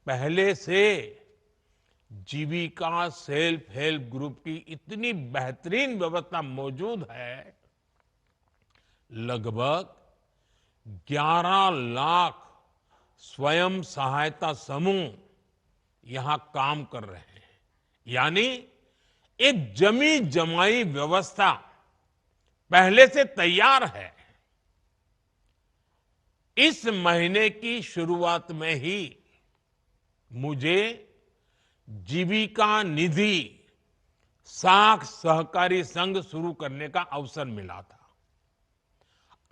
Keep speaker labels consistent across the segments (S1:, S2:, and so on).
S1: पहले से जीविका self help group की इतनी बेहतरीन व्यवस्था मौजूद है। लगभग 11 लाख स्वयं सहायता समूह यहां काम कर रहे हैं। यानी एक जमी जमाई व्यवस्था पहले से तैयार है। इस महीने की शुरुआत में ही मुझे जीविका निधि साख सहकारी संघ शुरू करने का अवसर मिला था।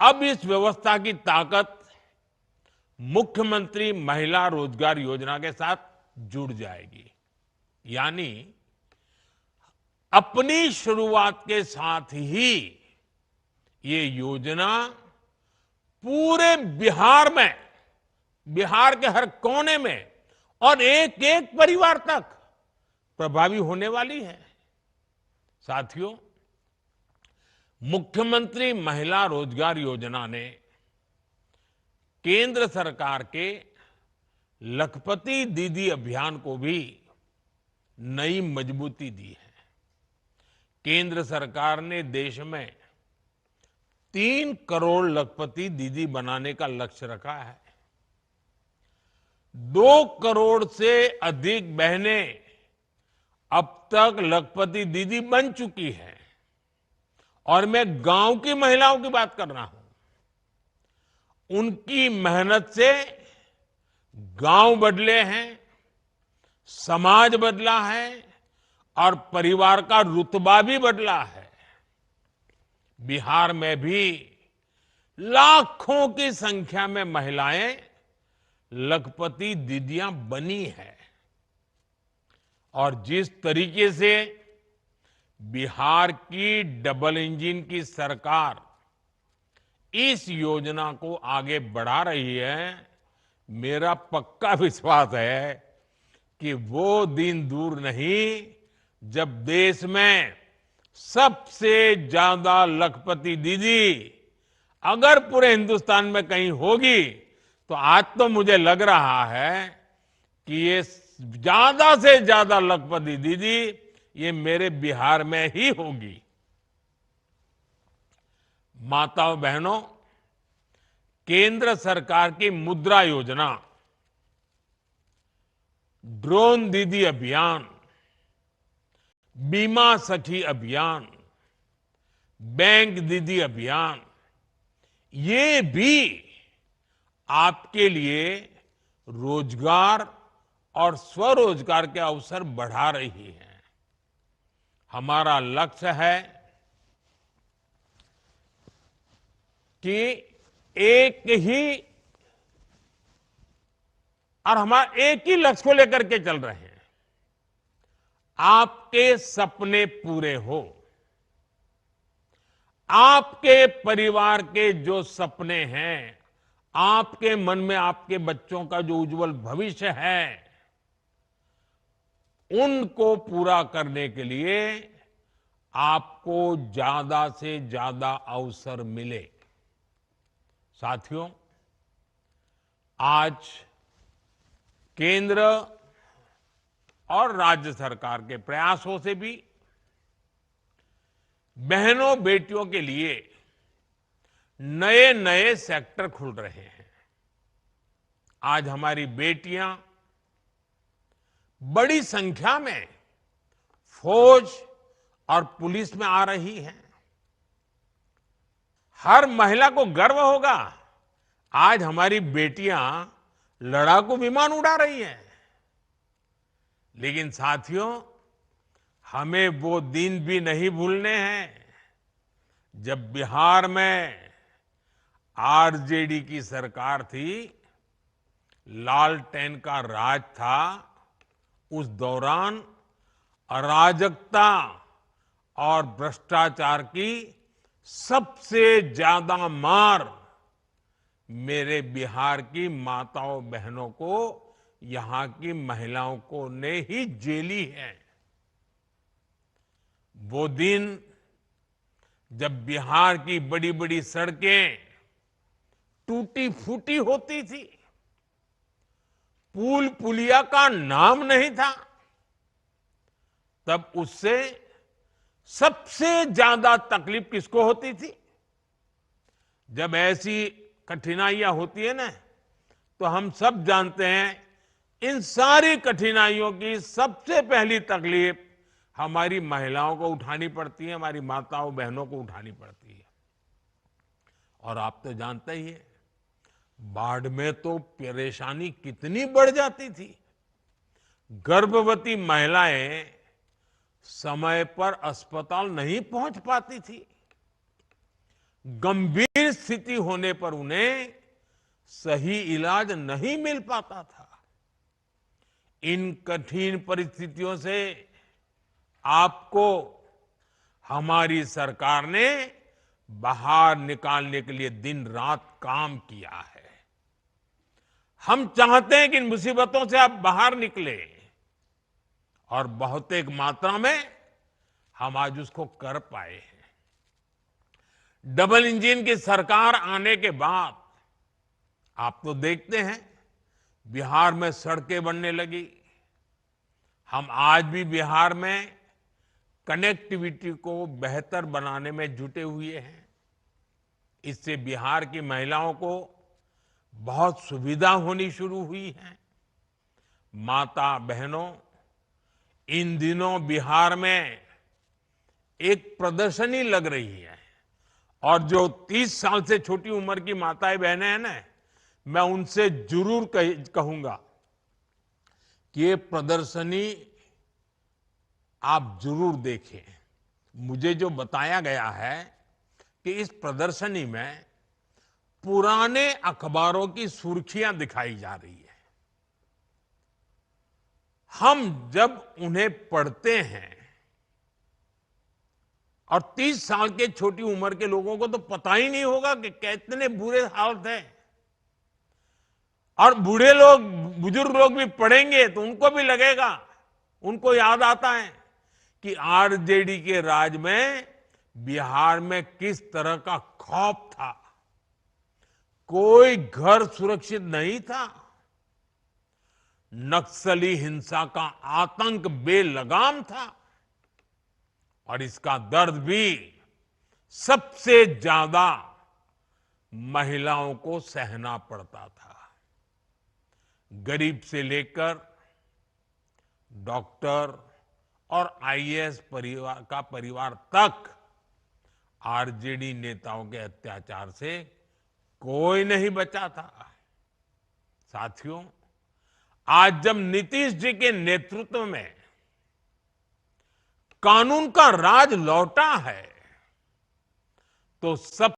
S1: अब इस व्यवस्था की ताकत मुख्यमंत्री महिला रोजगार योजना के साथ जुड़ जाएगी। यानी अपनी शुरुआत के साथ ही ये योजना पूरे बिहार में, बिहार के हर कोने में और एक एक परिवार तक प्रभावी होने वाली है। साथियों, मुख्यमंत्री महिला रोजगार योजना ने केंद्र सरकार के लखपति दीदी अभियान को भी नई मजबूती दी है। केंद्र सरकार ने देश में 3 करोड़ लखपति दीदी बनाने का लक्ष्य रखा है। 2 करोड़ से अधिक बहनें अब तक लखपति दीदी बन चुकी हैं। और मैं गांव की महिलाओं की बात कर रहा हूं। उनकी मेहनत से गांव बदले हैं, समाज बदला है और परिवार का रुतबा भी बदला है। बिहार में भी लाखों की संख्या में महिलाएं लखपति दीदियां बनी है। और जिस तरीके से बिहार की डबल इंजन की सरकार इस योजना को आगे बढ़ा रही है, मेरा पक्का विश्वास है कि वो दिन दूर नहीं जब देश में सबसे ज्यादा लखपति दीदी अगर पूरे हिंदुस्तान में कहीं होगी तो आज तो मुझे लग रहा है कि ये ज्यादा से ज्यादा लखपति दीदी ये मेरे बिहार में ही होगी। माताओं बहनों, केंद्र सरकार की मुद्रा योजना, ड्रोन दीदी अभियान, बीमा सखी अभियान, बैंक दीदी अभियान, ये भी आपके लिए रोजगार और स्वरोजगार के अवसर बढ़ा रही है। हमारा लक्ष्य है कि एक ही लक्ष्य को लेकर के चल रहे हैं। आपके सपने पूरे हो, आपके परिवार के जो सपने हैं, आपके मन में आपके बच्चों का जो उज्जवल भविष्य है, उनको पूरा करने के लिए आपको ज्यादा से ज्यादा अवसर मिले। साथियों, आज केंद्र और राज्य सरकार के प्रयासों से भी बहनों बेटियों के लिए नए नए सेक्टर खुल रहे हैं। आज हमारी बेटियां बड़ी संख्या में फौज और पुलिस में आ रही हैं। हर महिला को गर्व होगा, आज हमारी बेटियां लड़ाकू विमान उड़ा रही हैं। लेकिन साथियों, हमें वो दिन भी नहीं भूलने हैं जब बिहार में आरजेडी की सरकार थी, लालटेन का राज था। उस दौरान अराजकता और भ्रष्टाचार की सबसे ज्यादा मार मेरे बिहार की माताओं बहनों को, यहां की महिलाओं को ने ही झेली है। वो दिन जब बिहार की बड़ी बड़ी सड़कें टूटी फूटी होती थी, पुल पुलिया का नाम नहीं था, तब उससे सबसे ज्यादा तकलीफ किसको होती थी? जब ऐसी कठिनाइयां होती है ना, तो हम सब जानते हैं इन सारी कठिनाइयों की सबसे पहली तकलीफ हमारी महिलाओं को उठानी पड़ती है, हमारी माताओं बहनों को उठानी पड़ती है। और आप तो जानते ही हैं, बाढ़ में तो परेशानी कितनी बढ़ जाती थी। गर्भवती महिलाएं समय पर अस्पताल नहीं पहुंच पाती थी। गंभीर स्थिति होने पर उन्हें सही इलाज नहीं मिल पाता था। इन कठिन परिस्थितियों से आपको हमारी सरकार ने बाहर निकालने के लिए दिन रात काम किया है। हम चाहते हैं कि इन मुसीबतों से आप बाहर निकले, और बहुत एक मात्रा में हम आज उसको कर पाए हैं। डबल इंजन की सरकार आने के बाद आप तो देखते हैं, बिहार में सड़कें बनने लगी। हम आज भी बिहार में कनेक्टिविटी को बेहतर बनाने में जुटे हुए हैं। इससे बिहार की महिलाओं को बहुत सुविधा होनी शुरू हुई है। माता बहनों, इन दिनों बिहार में एक प्रदर्शनी लग रही है, और जो 30 साल से छोटी उम्र की माताएं बहनें हैं ना, मैं उनसे जरूर कहूंगा कि ये प्रदर्शनी आप जरूर देखें। मुझे जो बताया गया है कि इस प्रदर्शनी में पुराने अखबारों की सुर्खियां दिखाई जा रही है। हम जब उन्हें पढ़ते हैं, और 30 साल के छोटी उम्र के लोगों को तो पता ही नहीं होगा कि कितने बुरे हाल थे। और बूढ़े लोग, बुजुर्ग लोग भी पढ़ेंगे तो उनको भी लगेगा, उनको याद आता है कि आरजेडी के राज में बिहार में किस तरह का खौफ था। कोई घर सुरक्षित नहीं था। नक्सली हिंसा का आतंक बेलगाम था, और इसका दर्द भी सबसे ज्यादा महिलाओं को सहना पड़ता था। गरीब से लेकर डॉक्टर और आईएएस परिवार तक आरजेडी नेताओं के अत्याचार से कोई नहीं बचा था। साथियों, आज जब नीतीश जी के नेतृत्व में कानून का राज लौटा है, तो सब